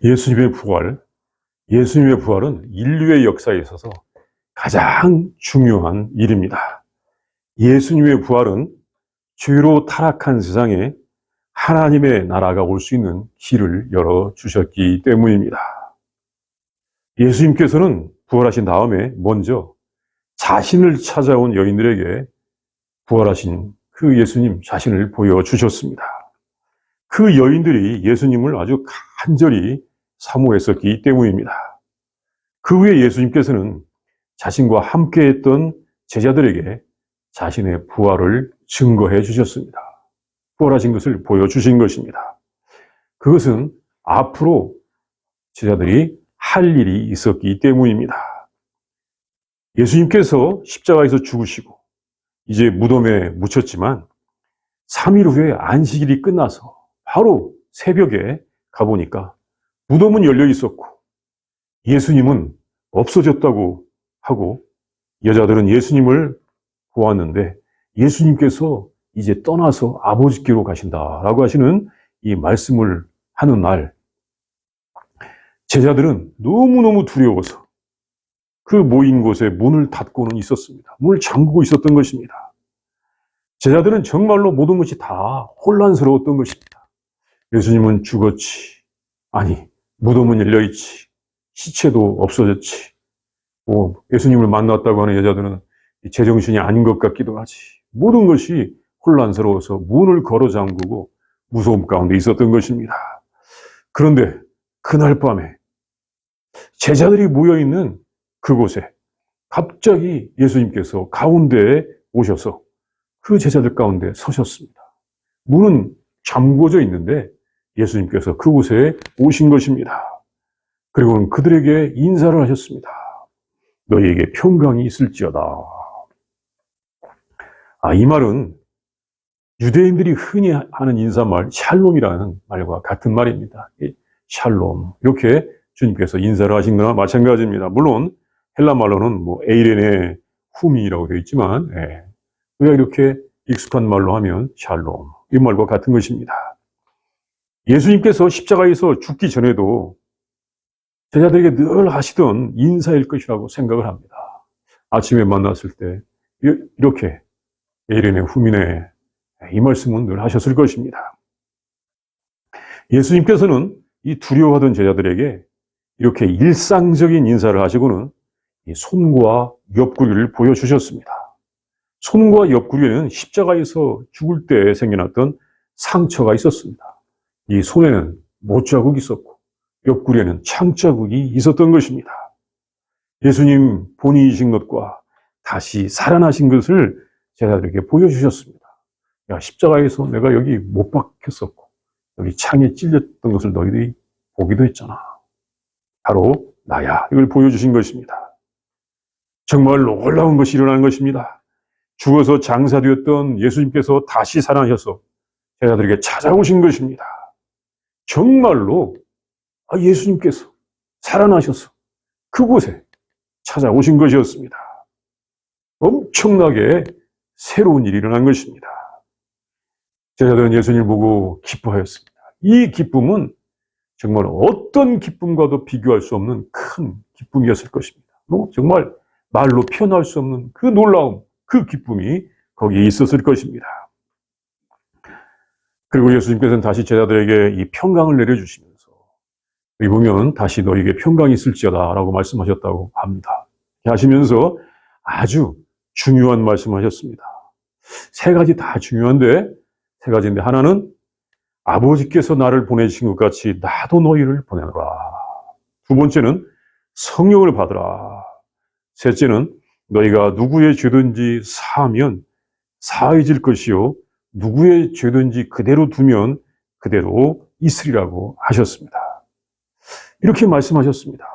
예수님의 부활, 예수님의 부활은 인류의 역사에 있어서 가장 중요한 일입니다. 예수님의 부활은 죄로 타락한 세상에 하나님의 나라가 올 수 있는 길을 열어주셨기 때문입니다. 예수님께서는 부활하신 다음에 먼저 자신을 찾아온 여인들에게 부활하신 그 예수님 자신을 보여주셨습니다. 그 여인들이 예수님을 아주 간절히 사모했었기 때문입니다. 그 후에 예수님께서는 자신과 함께했던 제자들에게 자신의 부활을 증거해 주셨습니다. 부활하신 것을 보여주신 것입니다. 그것은 앞으로 제자들이 할 일이 있었기 때문입니다. 예수님께서 십자가에서 죽으시고 이제 무덤에 묻혔지만 3일 후에 안식일이 끝나서 바로 새벽에 가보니까 무덤은 열려 있었고 예수님은 없어졌다고 하고 여자들은 예수님을 보았는데 예수님께서 이제 떠나서 아버지께로 가신다라고 하시는 이 말씀을 하는 날 제자들은 너무너무 두려워서 그 모인 곳에 문을 닫고는 있었습니다. 문을 잠그고 있었던 것입니다. 제자들은 정말로 모든 것이 다 혼란스러웠던 것입니다. 예수님은 죽었지. 아니, 무덤은 열려있지. 시체도 없어졌지. 예수님을 만났다고 하는 여자들은 제정신이 아닌 것 같기도 하지. 모든 것이 혼란스러워서 문을 걸어 잠그고 무서움 가운데 있었던 것입니다. 그런데 그날 밤에 제자들이 모여있는 그곳에 갑자기 예수님께서 가운데에 오셔서 그 제자들 가운데 서셨습니다. 문은 잠궈져 있는데 예수님께서 그곳에 오신 것입니다. 그리고는 그들에게 인사를 하셨습니다. 너희에게 평강이 있을지어다. 이 말은 유대인들이 흔히 하는 인사말 샬롬이라는 말과 같은 말입니다. 샬롬 이렇게 주님께서 인사를 하신 거나 마찬가지입니다. 물론 헬라 말로는 에이레네 후미라고 되어 있지만 우리가 이렇게 익숙한 말로 하면 샬롬 이 말과 같은 것입니다. 예수님께서 십자가에서 죽기 전에도 제자들에게 늘 하시던 인사일 것이라고 생각을 합니다. 아침에 만났을 때 이렇게 에이레네 후미네 이 말씀은 늘 하셨을 것입니다. 예수님께서는 이 두려워하던 제자들에게 이렇게 일상적인 인사를 하시고는 이 손과 옆구리를 보여주셨습니다. 손과 옆구리에는 십자가에서 죽을 때 생겨났던 상처가 있었습니다. 이 손에는 못자국이 있었고 옆구리에는 창자국이 있었던 것입니다. 예수님 본인이신 것과 다시 살아나신 것을 제자들에게 보여주셨습니다. 십자가에서 내가 여기 못 박혔었고 여기 창에 찔렸던 것을 너희들이 보기도 했잖아. 바로 나야. 이걸 보여주신 것입니다. 정말 놀라운 것이 일어나는 것입니다. 죽어서 장사되었던 예수님께서 다시 살아나셔서 제자들에게 찾아오신 것입니다. 정말로 예수님께서 살아나셔서 그곳에 찾아오신 것이었습니다. 엄청나게 새로운 일이 일어난 것입니다. 제자들은 예수님을 보고 기뻐하였습니다. 이 기쁨은 정말 어떤 기쁨과도 비교할 수 없는 큰 기쁨이었을 것입니다. 정말 말로 표현할 수 없는 그 놀라움, 그 기쁨이 거기에 있었을 것입니다. 그리고 예수님께서는 다시 제자들에게 이 평강을 내려주시면서 여기 보면 다시 너에게 평강이 있을지어다 라고 말씀하셨다고 합니다. 이렇게 하시면서 아주 중요한 말씀하셨습니다. 세 가지 다 중요한데 세 가지인데 하나는 아버지께서 나를 보내주신 것 같이 나도 너희를 보내노라. 두 번째는 성령을 받으라. 셋째는 너희가 누구의 죄든지 사하면 사해질 것이요 누구의 죄든지 그대로 두면 그대로 있으리라고 하셨습니다. 이렇게 말씀하셨습니다.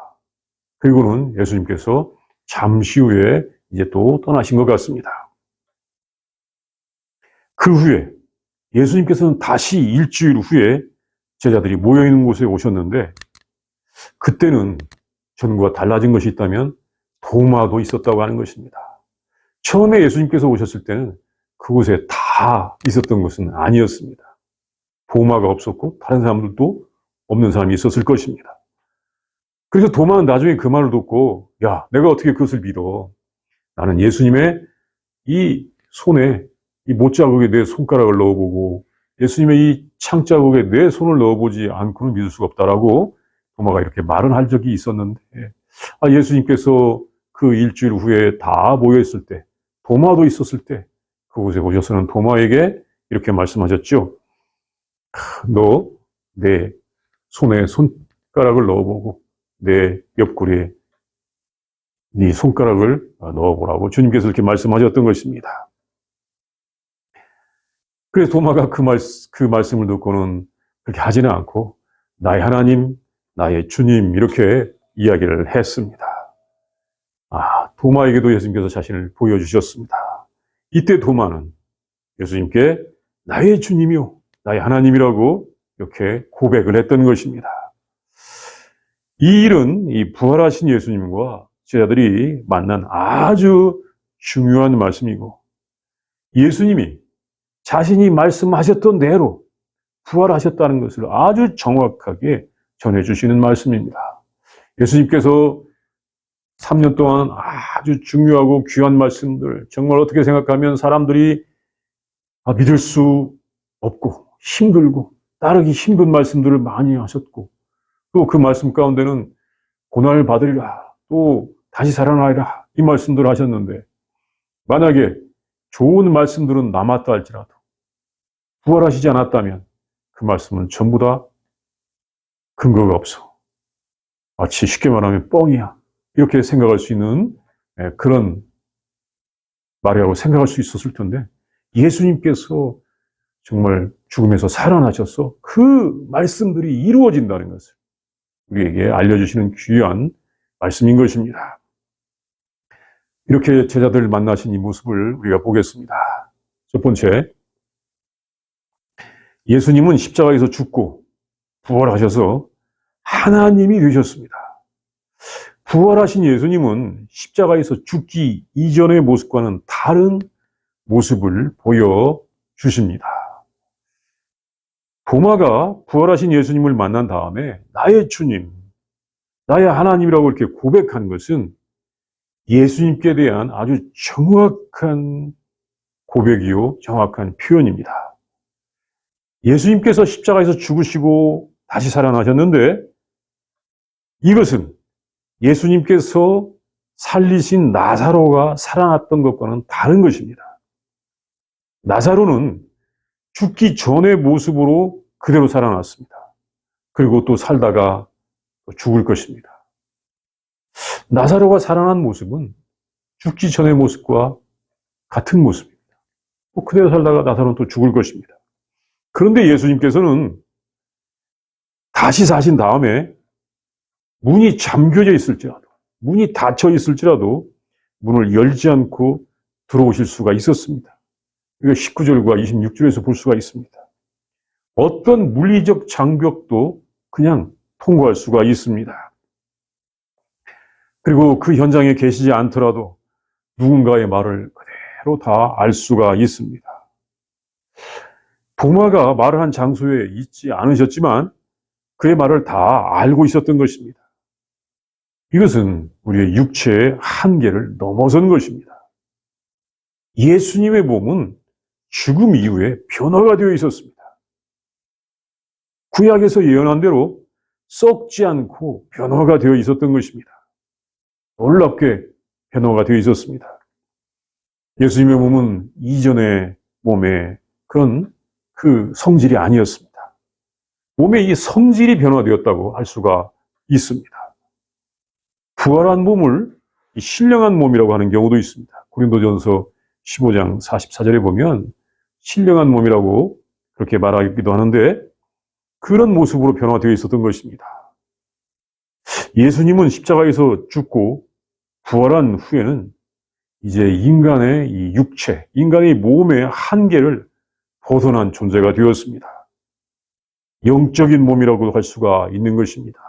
그리고는 예수님께서 잠시 후에 이제 또 떠나신 것 같습니다. 그 후에 예수님께서는 다시 일주일 후에 제자들이 모여있는 곳에 오셨는데 그때는 전과 달라진 것이 있다면 도마도 있었다고 하는 것입니다. 처음에 예수님께서 오셨을 때는 그곳에 다 있었던 것은 아니었습니다. 도마가 없었고 다른 사람들도 없는 사람이 있었을 것입니다. 그래서 도마는 나중에 그 말을 듣고, 야, 내가 어떻게 그것을 믿어? 나는 예수님의 이 손에 이 못자국에 내 손가락을 넣어보고 예수님의 이 창자국에 내 손을 넣어보지 않고는 믿을 수가 없다라고 도마가 이렇게 말은 할 적이 있었는데, 예수님께서 그 일주일 후에 다 모여있을 때, 도마도 있었을 때 그곳에 오셔서는 도마에게 이렇게 말씀하셨죠. 너 내 손에 손가락을 넣어보고 내 옆구리에 네 손가락을 넣어보라고 주님께서 이렇게 말씀하셨던 것입니다. 그래서 도마가 그 말씀을 듣고는 그렇게 하지는 않고 나의 하나님, 나의 주님 이렇게 이야기를 했습니다. 도마에게도 예수님께서 자신을 보여주셨습니다. 이때 도마는 예수님께 나의 주님이요, 나의 하나님이라고 이렇게 고백을 했던 것입니다. 이 일은 이 부활하신 예수님과 제자들이 만난 아주 중요한 말씀이고 예수님이 자신이 말씀하셨던 대로 부활하셨다는 것을 아주 정확하게 전해주시는 말씀입니다. 예수님께서 3년 동안 아주 중요하고 귀한 말씀들, 정말 어떻게 생각하면 사람들이 믿을 수 없고 힘들고 따르기 힘든 말씀들을 많이 하셨고 또 그 말씀 가운데는 고난을 받으리라, 또 다시 살아나리라 이 말씀들을 하셨는데 만약에 좋은 말씀들은 남았다 할지라도 부활하시지 않았다면 그 말씀은 전부 다 근거가 없어. 마치 쉽게 말하면 뻥이야. 이렇게 생각할 수 있는 그런 말이라고 생각할 수 있었을 텐데 예수님께서 정말 죽음에서 살아나셔서 그 말씀들이 이루어진다는 것을 우리에게 알려주시는 귀한 말씀인 것입니다. 이렇게 제자들을 만나신 이 모습을 우리가 보겠습니다. 첫 번째, 예수님은 십자가에서 죽고 부활하셔서 하나님이 되셨습니다. 부활하신 예수님은 십자가에서 죽기 이전의 모습과는 다른 모습을 보여주십니다. 도마가 부활하신 예수님을 만난 다음에 나의 주님, 나의 하나님이라고 이렇게 고백한 것은 예수님께 대한 아주 정확한 고백이요, 정확한 표현입니다. 예수님께서 십자가에서 죽으시고 다시 살아나셨는데 이것은 예수님께서 살리신 나사로가 살아났던 것과는 다른 것입니다. 나사로는 죽기 전의 모습으로 그대로 살아났습니다. 그리고 또 살다가 죽을 것입니다. 나사로가 살아난 모습은 죽기 전의 모습과 같은 모습입니다. 또 그대로 살다가 나사로는 또 죽을 것입니다. 그런데 예수님께서는 다시 사신 다음에 문이 잠겨져 있을지라도, 문이 닫혀 있을지라도 문을 열지 않고 들어오실 수가 있었습니다. 이거 19절과 26절에서 볼 수가 있습니다. 어떤 물리적 장벽도 그냥 통과할 수가 있습니다. 그리고 그 현장에 계시지 않더라도 누군가의 말을 그대로 다 알 수가 있습니다. 도마가 말을 한 장소에 있지 않으셨지만 그의 말을 다 알고 있었던 것입니다. 이것은 우리의 육체의 한계를 넘어선 것입니다. 예수님의 몸은 죽음 이후에 변화가 되어 있었습니다. 구약에서 예언한 대로 썩지 않고 변화가 되어 있었던 것입니다. 놀랍게 변화가 되어 있었습니다. 예수님의 몸은 이전의 몸의 그런 그 성질이 아니었습니다. 몸의 이 성질이 변화되었다고 할 수가 있습니다. 부활한 몸을 신령한 몸이라고 하는 경우도 있습니다. 고린도전서 15장 44절에 보면 신령한 몸이라고 그렇게 말하기도 하는데 그런 모습으로 변화되어 있었던 것입니다. 예수님은 십자가에서 죽고 부활한 후에는 이제 인간의 이 육체, 인간의 몸의 한계를 벗어난 존재가 되었습니다. 영적인 몸이라고 할 수가 있는 것입니다.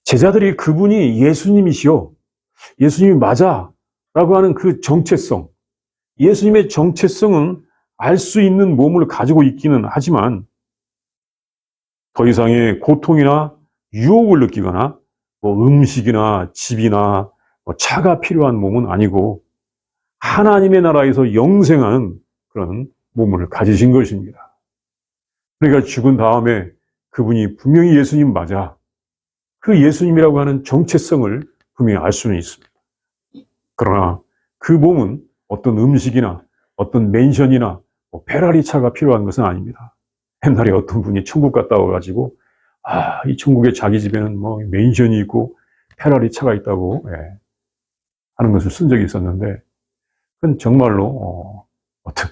제자들이 그분이 예수님이시오, 예수님이 맞아 라고 하는 그 정체성, 예수님의 정체성은 알 수 있는 몸을 가지고 있기는 하지만 더 이상의 고통이나 유혹을 느끼거나 뭐 음식이나 집이나 뭐 차가 필요한 몸은 아니고 하나님의 나라에서 영생하는 그런 몸을 가지신 것입니다. 그러니까 죽은 다음에 그분이 분명히 예수님 맞아. 그 예수님이라고 하는 정체성을 분명히 알 수는 있습니다. 그러나 그 몸은 어떤 음식이나 어떤 맨션이나 뭐 페라리 차가 필요한 것은 아닙니다. 옛날에 어떤 분이 천국 갔다 와가지고 이 천국에 자기 집에는 뭐 맨션이 있고 페라리 차가 있다고 하는 것을 쓴 적이 있었는데 그건 정말로 어떤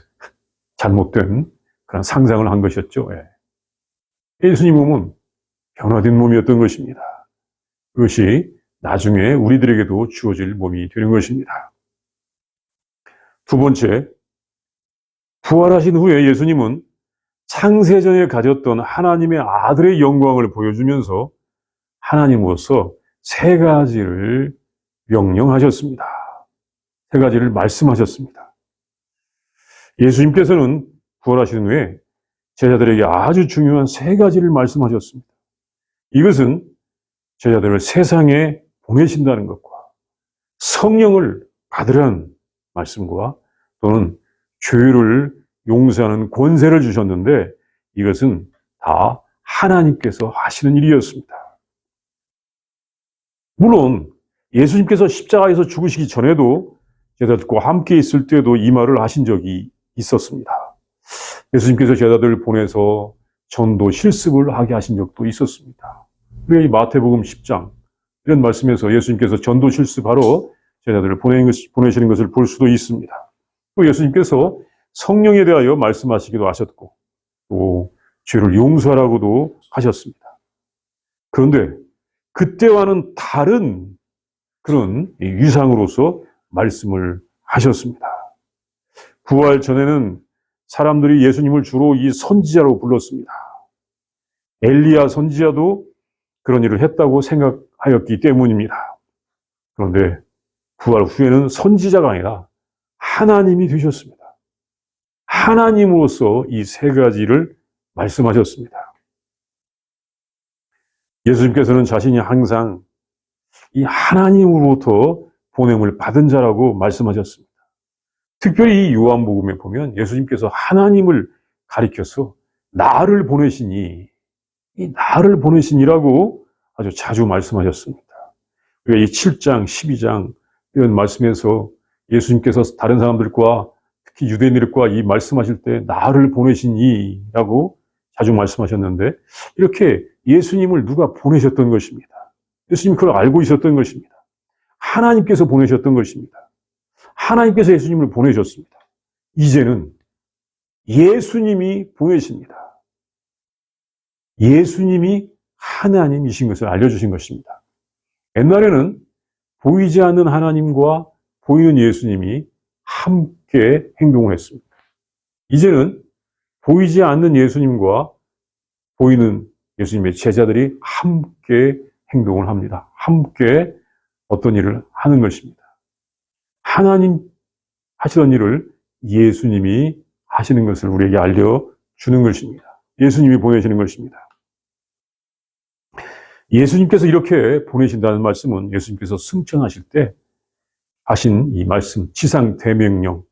잘못된 그런 상상을 한 것이었죠. 예수님 몸은 변화된 몸이었던 것입니다. 그것이 나중에 우리들에게도 주어질 몸이 되는 것입니다. 두 번째, 부활하신 후에 예수님은 창세전에 가졌던 하나님의 아들의 영광을 보여주면서 하나님으로서 세 가지를 명령하셨습니다. 세 가지를 말씀하셨습니다. 예수님께서는 부활하신 후에 제자들에게 아주 중요한 세 가지를 말씀하셨습니다. 이것은 제자들을 세상에 보내신다는 것과 성령을 받으라는 말씀과 또는 죄를 용서하는 권세를 주셨는데 이것은 다 하나님께서 하시는 일이었습니다. 물론 예수님께서 십자가에서 죽으시기 전에도 제자들과 함께 있을 때도 이 말을 하신 적이 있었습니다. 예수님께서 제자들을 보내서 전도 실습을 하게 하신 적도 있었습니다. 우리가 이 마태복음 10장 이런 말씀에서 예수님께서 전도 실습하러 제자들을 보내시는 것을 볼 수도 있습니다. 또 예수님께서 성령에 대하여 말씀하시기도 하셨고 또 죄를 용서하라고도 하셨습니다. 그런데 그때와는 다른 그런 위상으로서 말씀을 하셨습니다. 부활 전에는 사람들이 예수님을 주로 이 선지자로 불렀습니다. 엘리야 선지자도 그런 일을 했다고 생각하였기 때문입니다. 그런데 부활 후에는 선지자가 아니라 하나님이 되셨습니다. 하나님으로서 이 세 가지를 말씀하셨습니다. 예수님께서는 자신이 항상 이 하나님으로부터 보냄을 받은 자라고 말씀하셨습니다. 특별히 이 요한복음에 보면 예수님께서 하나님을 가리켜서 나를 보내시니 이 나를 보내시니라고 아주 자주 말씀하셨습니다. 우리가 이 7장, 12장 이런 말씀에서 예수님께서 다른 사람들과 특히 유대인들과 이 말씀하실 때 나를 보내시니라고 자주 말씀하셨는데 이렇게 예수님을 누가 보내셨던 것입니다. 예수님이 그걸 알고 있었던 것입니다. 하나님께서 보내셨던 것입니다. 하나님께서 예수님을 보내셨습니다. 이제는 예수님이 보내십니다. 예수님이 하나님이신 것을 알려주신 것입니다. 옛날에는 보이지 않는 하나님과 보이는 예수님이 함께 행동을 했습니다. 이제는 보이지 않는 예수님과 보이는 예수님의 제자들이 함께 행동을 합니다. 함께 어떤 일을 하는 것입니다. 하나님 하시던 일을 예수님이 하시는 것을 우리에게 알려주는 것입니다. 예수님이 보내시는 것입니다. 예수님께서 이렇게 보내신다는 말씀은 예수님께서 승천하실 때 하신 이 말씀, 지상 대명령,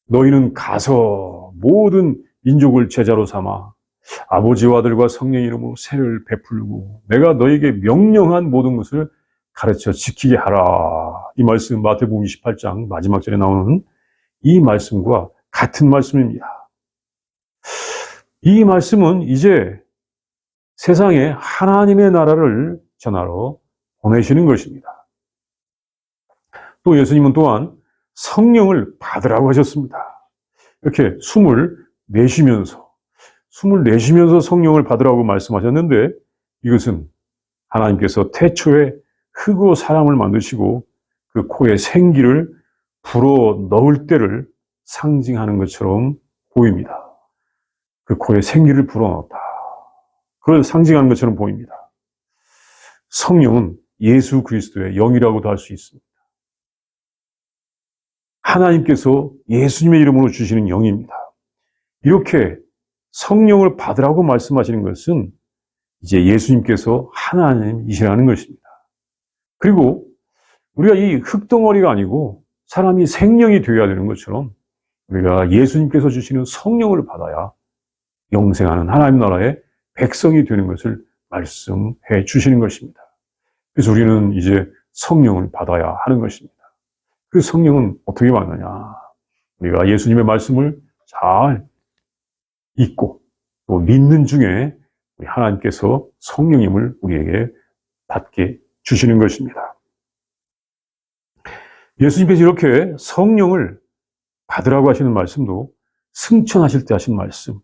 너희는 가서 모든 민족을 제자로 삼아 아버지와 아들과 성령 이름으로 세를 베풀고 내가 너에게 명령한 모든 것을 가르쳐 지키게 하라. 이 말씀 마태복음 28장 마지막 절에 나오는 이 말씀과 같은 말씀입니다. 이 말씀은 이제 세상에 하나님의 나라를 전하러 보내시는 것입니다. 또 예수님은 또한 성령을 받으라고 하셨습니다. 이렇게 숨을 내쉬면서 성령을 받으라고 말씀하셨는데 이것은 하나님께서 태초에 흙으로 사람을 만드시고 그 코에 생기를 불어 넣을 때를 상징하는 것처럼 보입니다. 그 코에 생기를 불어 넣었다. 그걸 상징하는 것처럼 보입니다. 성령은 예수 그리스도의 영이라고도 할 수 있습니다. 하나님께서 예수님의 이름으로 주시는 영입니다. 이렇게 성령을 받으라고 말씀하시는 것은 이제 예수님께서 하나님이시라는 것입니다. 그리고 우리가 이 흙덩어리가 아니고 사람이 생명이 되어야 되는 것처럼 우리가 예수님께서 주시는 성령을 받아야 영생하는 하나님 나라의 백성이 되는 것을 말씀해 주시는 것입니다. 그래서 우리는 이제 성령을 받아야 하는 것입니다. 그 성령은 어떻게 받느냐? 우리가 예수님의 말씀을 잘 읽고 또 믿는 중에 우리 하나님께서 성령님을 우리에게 받게 주시는 것입니다. 예수님께서 이렇게 성령을 받으라고 하시는 말씀도 승천하실 때 하신 말씀,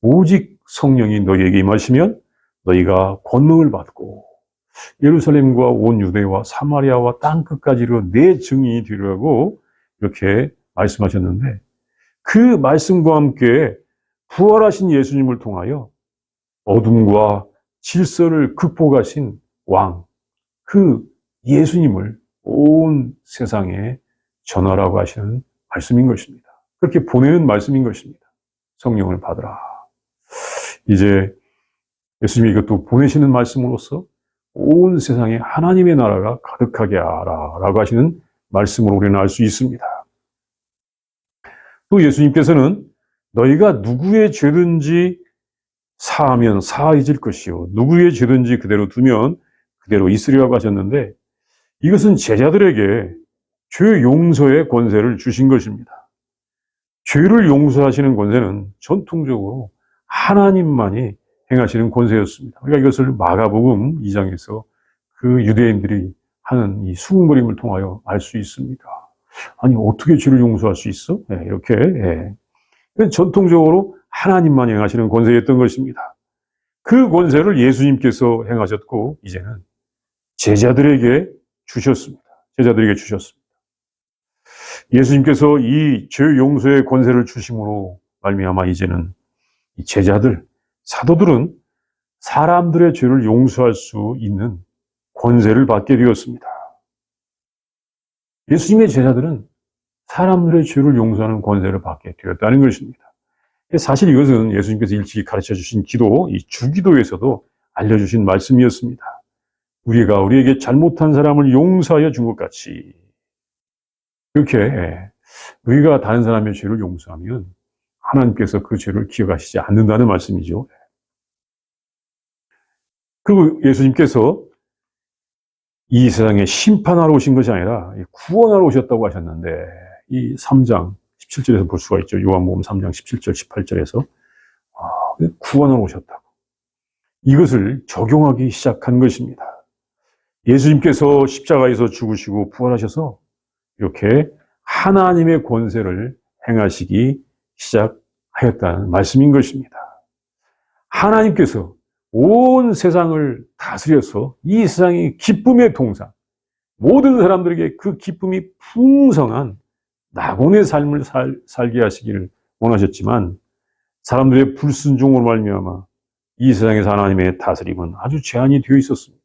오직 성령이 너희에게 임하시면 너희가 권능을 받고 예루살렘과 온 유대와 사마리아와 땅끝까지로 내 증인이 되리라고 이렇게 말씀하셨는데, 그 말씀과 함께 부활하신 예수님을 통하여 어둠과 질서를 극복하신 왕, 그 예수님을 온 세상에 전하라고 하시는 말씀인 것입니다. 그렇게 보내는 말씀인 것입니다. 성령을 받으라. 이제 예수님이 이것도 보내시는 말씀으로써 온 세상에 하나님의 나라가 가득하게 하라 라고 하시는 말씀으로 우리는 알 수 있습니다. 또 예수님께서는 너희가 누구의 죄든지 사하면 사해질 것이요 누구의 죄든지 그대로 두면 그대로 있으리라고 하셨는데, 이것은 제자들에게 죄 용서의 권세를 주신 것입니다. 죄를 용서하시는 권세는 전통적으로 하나님만이 행하시는 권세였습니다. 우리가 이것을 마가복음 2장에서 그 유대인들이 하는 이 수군거림을 통하여 알 수 있습니다. 아니, 어떻게 죄를 용서할 수 있어? 네, 이렇게. 전통적으로 하나님만이 행하시는 권세였던 것입니다. 그 권세를 예수님께서 행하셨고, 이제는 제자들에게 주셨습니다. 제자들에게 주셨습니다. 예수님께서 이 죄 용서의 권세를 주심으로 말미암아 이제는 이 제자들, 사도들은 사람들의 죄를 용서할 수 있는 권세를 받게 되었습니다. 예수님의 제자들은 사람들의 죄를 용서하는 권세를 받게 되었다는 것입니다. 사실 이것은 예수님께서 일찍이 가르쳐 주신 기도, 이 주기도에서도 알려주신 말씀이었습니다. 우리가 우리에게 잘못한 사람을 용서하여 준 것 같이, 이렇게 우리가 다른 사람의 죄를 용서하면 하나님께서 그 죄를 기억하시지 않는다는 말씀이죠. 그리고 예수님께서 이 세상에 심판하러 오신 것이 아니라 구원하러 오셨다고 하셨는데, 이 3장 17절에서 볼 수가 있죠. 요한복음 3장 17절, 18절에서 구원하러 오셨다고. 이것을 적용하기 시작한 것입니다. 예수님께서 십자가에서 죽으시고 부활하셔서 이렇게 하나님의 권세를 행하시기 시작하였다는 말씀인 것입니다. 하나님께서 온 세상을 다스려서 이 세상이 기쁨의 동산, 모든 사람들에게 그 기쁨이 풍성한 낙원의 삶을 살게 하시기를 원하셨지만, 사람들의 불순종으로 말미암아 이 세상에서 하나님의 다스림은 아주 제한이 되어 있었습니다.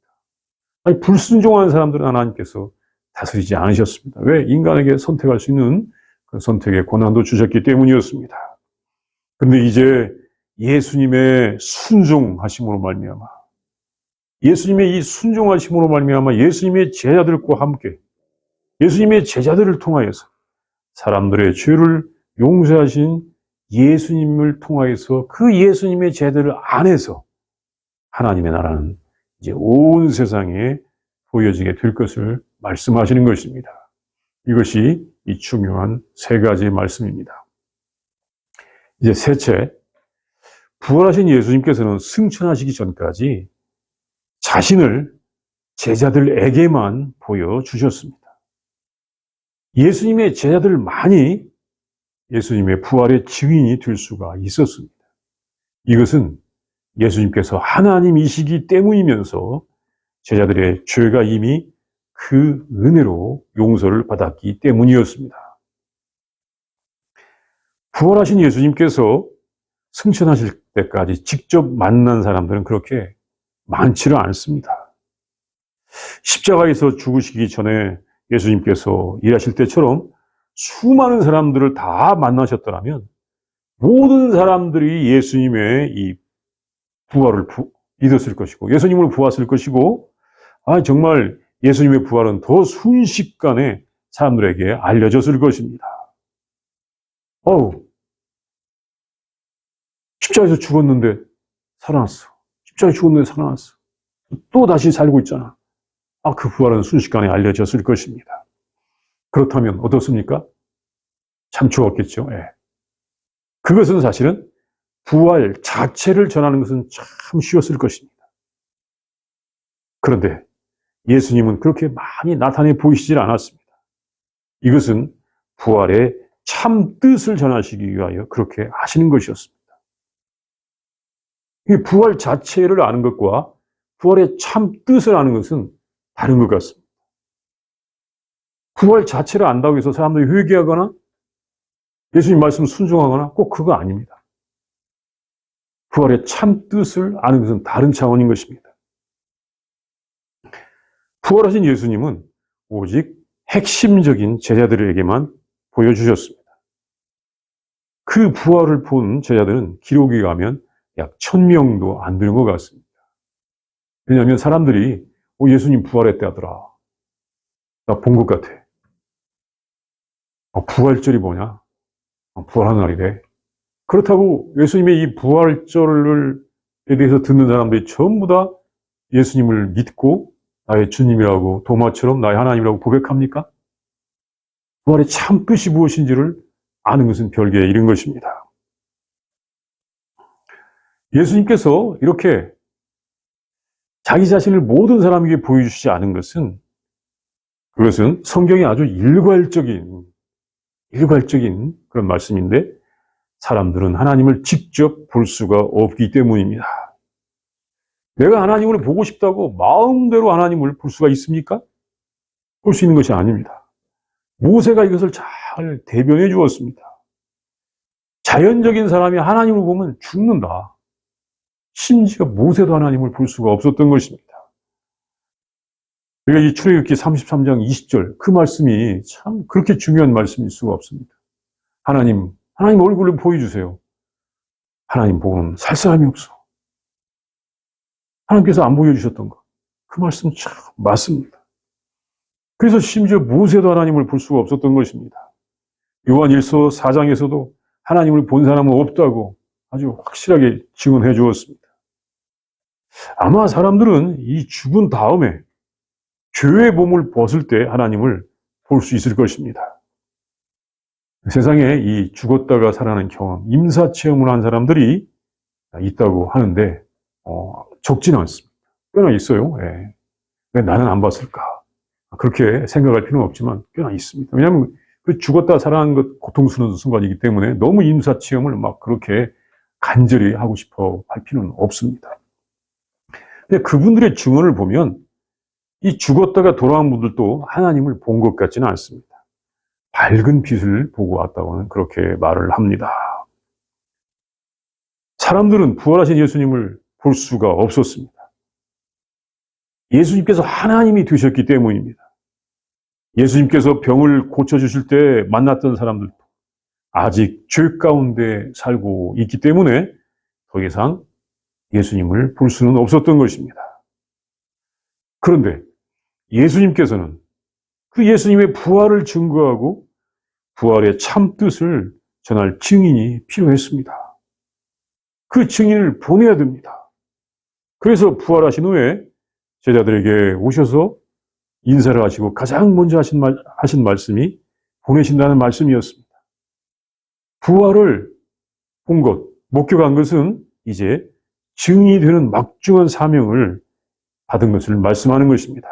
아니, 불순종한 사람들은 하나님께서 다스리지 않으셨습니다. 왜? 인간에게 선택할 수 있는 그 선택의 권한도 주셨기 때문이었습니다. 그런데 이제 예수님의 순종하심으로 말미암아, 예수님의 이 순종하심으로 말미암아 예수님의 제자들과 함께 예수님의 제자들을 통하여서 사람들의 죄를 용서하신 예수님을 통하여서 그 예수님의 제자들 안에서 하나님의 나라는 이제 온 세상에 보여지게 될 것을 말씀하시는 것입니다. 이것이 이 중요한 세 가지 말씀입니다. 이제 셋째, 부활하신 예수님께서는 승천하시기 전까지 자신을 제자들에게만 보여주셨습니다. 예수님의 제자들만이 예수님의 부활의 증인이 될 수가 있었습니다. 이것은 예수님께서 하나님이시기 때문이면서 제자들의 죄가 이미 그 은혜로 용서를 받았기 때문이었습니다. 부활하신 예수님께서 승천하실 때까지 직접 만난 사람들은 그렇게 많지는 않습니다. 십자가에서 죽으시기 전에 예수님께서 일하실 때처럼 수많은 사람들을 다 만나셨더라면 모든 사람들이 예수님의 이 부활을 믿었을 것이고 예수님을 보았을 것이고 정말 예수님의 부활은 더 순식간에 사람들에게 알려졌을 것입니다. 십자가에서 죽었는데 살아났어. 십자가에 죽었는데 살아났어. 또 다시 살고 있잖아. 그 부활은 순식간에 알려졌을 것입니다. 그렇다면 어떻습니까? 참 좋았겠죠. 예. 그것은 사실은 부활 자체를 전하는 것은 참 쉬웠을 것입니다. 그런데 예수님은 그렇게 많이 나타내 보이시질 않았습니다. 이것은 부활의 참 뜻을 전하시기 위하여 그렇게 하시는 것이었습니다. 이 부활 자체를 아는 것과 부활의 참 뜻을 아는 것은 다른 것 같습니다. 부활 자체를 안다고 해서 사람들이 회개하거나 예수님 말씀 순종하거나 꼭 그거 아닙니다. 부활의 참 뜻을 아는 것은 다른 차원인 것입니다. 부활하신 예수님은 오직 핵심적인 제자들에게만 보여주셨습니다. 그 부활을 본 제자들은 기록에 가면 약 1000명도 안 되는 것 같습니다. 왜냐하면 사람들이 예수님 부활했다 하더라. 나 본 것 같아. 부활절이 뭐냐? 부활하는 날이래. 그렇다고 예수님의 이 부활절에 대해서 듣는 사람들이 전부 다 예수님을 믿고 나의 주님이라고 도마처럼 나의 하나님이라고 고백합니까? 부활의 참 뜻이 무엇인지를 아는 것은 별개의 일인 것입니다. 예수님께서 이렇게 자기 자신을 모든 사람에게 보여주시지 않은 것은 그것은 성경의 아주 일괄적인 그런 말씀인데 사람들은 하나님을 직접 볼 수가 없기 때문입니다. 내가 하나님을 보고 싶다고 마음대로 하나님을 볼 수가 있습니까? 볼 수 있는 것이 아닙니다. 모세가 이것을 잘 대변해 주었습니다. 자연적인 사람이 하나님을 보면 죽는다. 심지어 모세도 하나님을 볼 수가 없었던 것입니다. 그러니까 이 출애굽기 33장 20절 그 말씀이 참 그렇게 중요한 말씀일 수가 없습니다. 하나님 얼굴을 보여주세요. 하나님 보고는 살 사람이 없어. 하나님께서 안 보여주셨던 것. 그 말씀 참 맞습니다. 그래서 심지어 모세도 하나님을 볼 수가 없었던 것입니다. 요한일서 4장에서도 하나님을 본 사람은 없다고 아주 확실하게 증언해 주었습니다. 아마 사람들은 이 죽은 다음에 죄의 몸을 벗을 때 하나님을 볼 수 있을 것입니다. 세상에 이 죽었다가 살아나는 경험, 임사체험을 한 사람들이 있다고 하는데 적지는 않습니다. 꽤나 있어요. 예. 왜 나는 안 봤을까? 그렇게 생각할 필요는 없지만 꽤나 있습니다. 왜냐하면 그 죽었다 살아난 것 고통스러운 순간이기 때문에 너무 임사체험을 막 그렇게 간절히 하고 싶어 할 필요는 없습니다. 근데 그분들의 증언을 보면 이 죽었다가 돌아온 분들도 하나님을 본 것 같지는 않습니다. 밝은 빛을 보고 왔다고는 그렇게 말을 합니다. 사람들은 부활하신 예수님을 볼 수가 없었습니다. 예수님께서 하나님이 되셨기 때문입니다. 예수님께서 병을 고쳐주실 때 만났던 사람들도 아직 죄 가운데 살고 있기 때문에 더 이상 예수님을 볼 수는 없었던 것입니다. 그런데 예수님께서는 그 예수님의 부활을 증거하고 부활의 참 뜻을 전할 증인이 필요했습니다. 그 증인을 보내야 됩니다. 그래서 부활하신 후에 제자들에게 오셔서 인사를 하시고 가장 먼저 하신 말씀이 보내신다는 말씀이었습니다. 부활을 본 것, 목격한 것은 이제 증인이 되는 막중한 사명을 받은 것을 말씀하는 것입니다.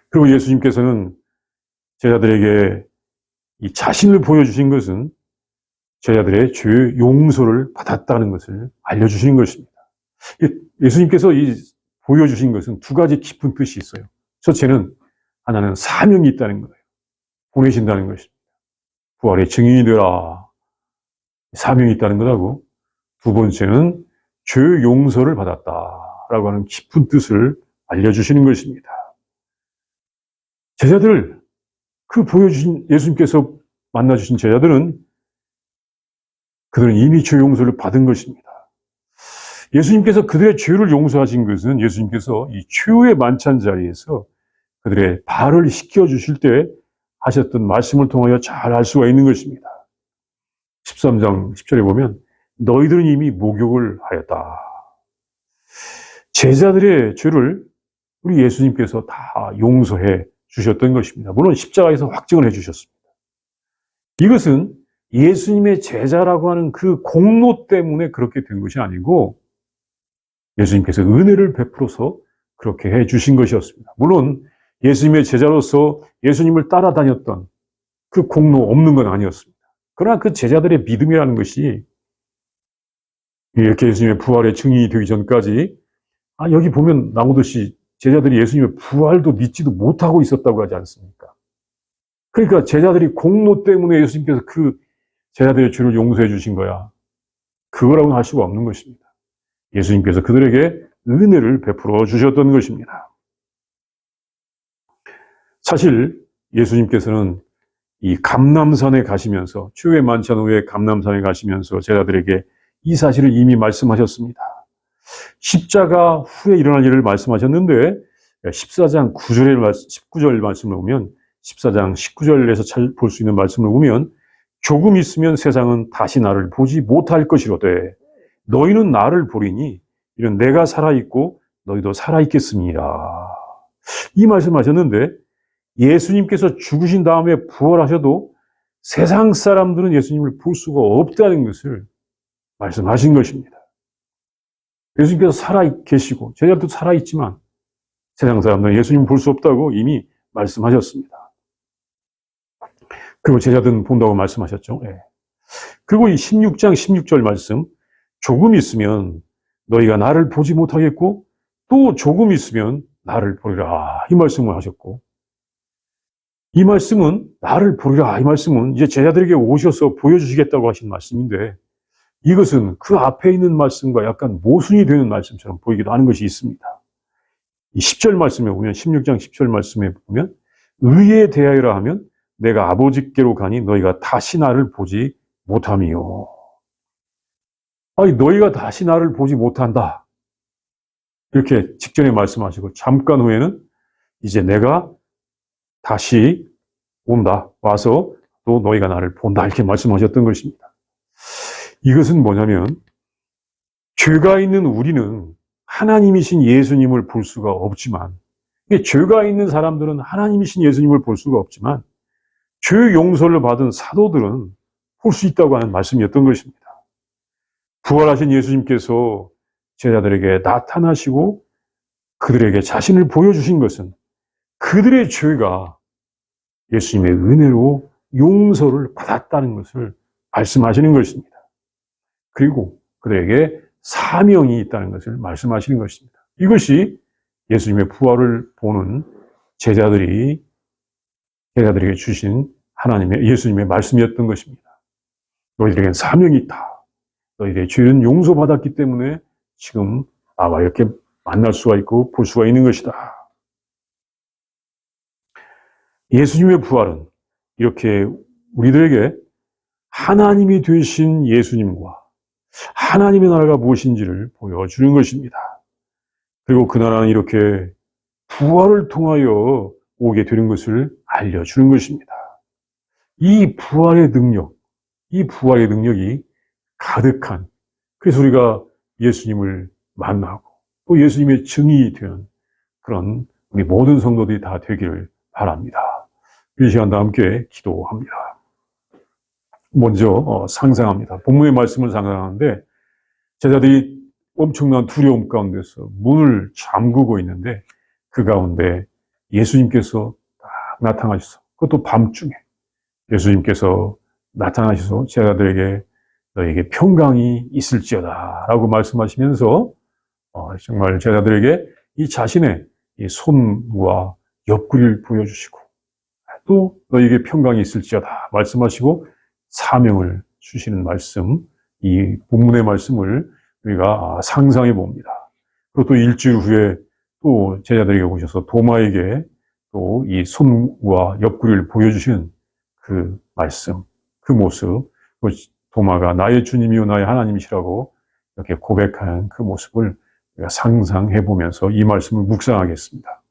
그리고 예수님께서는 제자들에게 이 자신을 보여주신 것은 제자들의 죄 용서를 받았다는 것을 알려주신 것입니다. 예수님께서 보여주신 것은 두 가지 깊은 뜻이 있어요. 첫째는 하나는 사명이 있다는 거예요. 보내신다는 것입니다. 부활의 증인이 되라. 사명이 있다는 것하고 두 번째는 죄 용서를 받았다라고 하는 깊은 뜻을 알려주시는 것입니다. 제자들, 예수님께서 만나주신 제자들은 그들은 이미 죄 용서를 받은 것입니다. 예수님께서 그들의 죄를 용서하신 것은 예수님께서 이 최후의 만찬 자리에서 그들의 발을 씻겨 주실 때 하셨던 말씀을 통하여 잘 알 수가 있는 것입니다. 13장 10절에 보면 너희들은 이미 목욕을 하였다. 제자들의 죄를 우리 예수님께서 다 용서해 주셨던 것입니다. 물론 십자가에서 확증을 해 주셨습니다. 이것은 예수님의 제자라고 하는 그 공로 때문에 그렇게 된 것이 아니고 예수님께서 은혜를 베풀어서 그렇게 해 주신 것이었습니다. 물론 예수님의 제자로서 예수님을 따라다녔던 그 공로 없는 건 아니었습니다. 그러나 그 제자들의 믿음이라는 것이 이렇게 예수님의 부활의 증인이 되기 전까지 여기 보면 나오듯이 제자들이 예수님의 부활도 믿지도 못하고 있었다고 하지 않습니까? 그러니까 제자들이 공로 때문에 예수님께서 그 제자들의 죄를 용서해 주신 거야. 그거라고는 할 수가 없는 것입니다. 예수님께서 그들에게 은혜를 베풀어 주셨던 것입니다. 사실 예수님께서는 이 감람산에 가시면서 최후의 만찬 후에 감람산에 가시면서 제자들에게 이 사실을 이미 말씀하셨습니다. 십자가 후에 일어날 일을 말씀하셨는데 14장 19절 말씀을 보면 14장 19절에서 볼 수 있는 말씀을 보면 조금 있으면 세상은 다시 나를 보지 못할 것이로되 너희는 나를 보리니 이런 내가 살아있고 너희도 살아있겠습니다. 이 말씀하셨는데 예수님께서 죽으신 다음에 부활하셔도 세상 사람들은 예수님을 볼 수가 없다는 것을 말씀하신 것입니다. 예수님께서 살아계시고 제자들도 살아있지만 세상 사람들은 예수님 볼 수 없다고 이미 말씀하셨습니다. 그리고 제자들은 본다고 말씀하셨죠. 예. 그리고 이 16장 16절 말씀 조금 있으면 너희가 나를 보지 못하겠고 또 조금 있으면 나를 보리라 이 말씀을 하셨고 이 말씀은 나를 보리라 이 말씀은 이제 제자들에게 오셔서 보여주시겠다고 하신 말씀인데 이것은 그 앞에 있는 말씀과 약간 모순이 되는 말씀처럼 보이기도 하는 것이 있습니다. 이 10절 말씀에 보면 16장 10절 말씀에 보면 의에 대하여라 하면 내가 아버지께로 가니 너희가 다시 나를 보지 못함이요. 너희가 다시 나를 보지 못한다. 이렇게 직전에 말씀하시고 잠깐 후에는 이제 내가 다시 온다. 와서 또 너희가 나를 본다. 이렇게 말씀하셨던 것입니다. 이것은 뭐냐면 죄가 있는 우리는 하나님이신 예수님을 볼 수가 없지만 죄가 있는 사람들은 하나님이신 예수님을 볼 수가 없지만 죄 용서를 받은 사도들은 볼 수 있다고 하는 말씀이었던 것입니다. 부활하신 예수님께서 제자들에게 나타나시고 그들에게 자신을 보여주신 것은 그들의 죄가 예수님의 은혜로 용서를 받았다는 것을 말씀하시는 것입니다. 그리고 그들에게 사명이 있다는 것을 말씀하시는 것입니다. 이것이 예수님의 부활을 보는 제자들에게 주신 예수님의 말씀이었던 것입니다. 너희들에겐 사명이 있다. 너희들의 죄는 용서받았기 때문에 지금 나와 이렇게 만날 수가 있고 볼 수가 있는 것이다. 예수님의 부활은 이렇게 우리들에게 하나님이 되신 예수님과 하나님의 나라가 무엇인지를 보여주는 것입니다. 그리고 그 나라는 이렇게 부활을 통하여 오게 되는 것을 알려주는 것입니다. 이 부활의 능력이 가득한, 그래서 우리가 예수님을 만나고 또 예수님의 증인이 되는 그런 우리 모든 성도들이 다 되기를 바랍니다. 이 시간도 함께 기도합니다. 먼저 상상합니다. 본문의 말씀을 상상하는데 제자들이 엄청난 두려움 가운데서 문을 잠그고 있는데 그 가운데 예수님께서 딱 나타나셔서 그것도 밤중에 예수님께서 나타나셔서 제자들에게 너에게 평강이 있을지어다 라고 말씀하시면서 정말 제자들에게 이 자신의 이 손과 옆구리를 보여주시고 또 너에게 평강이 있을지어다 말씀하시고 사명을 주시는 말씀, 이 본문의 말씀을 우리가 상상해 봅니다. 그리고 또 일주일 후에 또 제자들에게 오셔서 도마에게 또 이 손과 옆구리를 보여주시는 그 말씀, 그 모습, 도마가 나의 주님이요 나의 하나님이시라고 이렇게 고백하는 그 모습을 우리가 상상해 보면서 이 말씀을 묵상하겠습니다.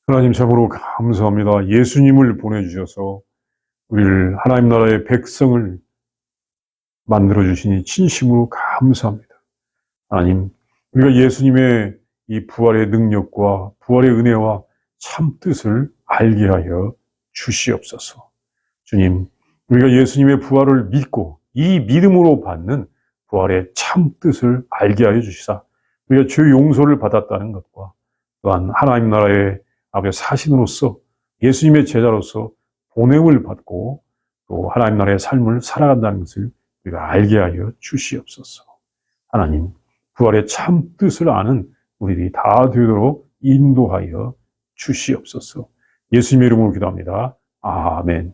하나님 참으로 감사합니다. 예수님을 보내주셔서 우리를 하나님 나라의 백성을 만들어주시니 진심으로 감사합니다. 하나님, 우리가 예수님의 이 부활의 능력과 부활의 은혜와 참 뜻을 알게 하여 주시옵소서. 주님, 우리가 예수님의 부활을 믿고 이 믿음으로 받는 부활의 참 뜻을 알게 하여 주시사 우리가 죄 용서를 받았다는 것과 또한 하나님 나라의 앞에 사신으로서 예수님의 제자로서 보냄을 받고 또 하나님 나라의 삶을 살아간다는 것을 우리가 알게 하여 주시옵소서. 하나님, 부활의 참 뜻을 아는 우리들이 다 되도록 인도하여 주시옵소서. 예수님의 이름으로 기도합니다. 아멘.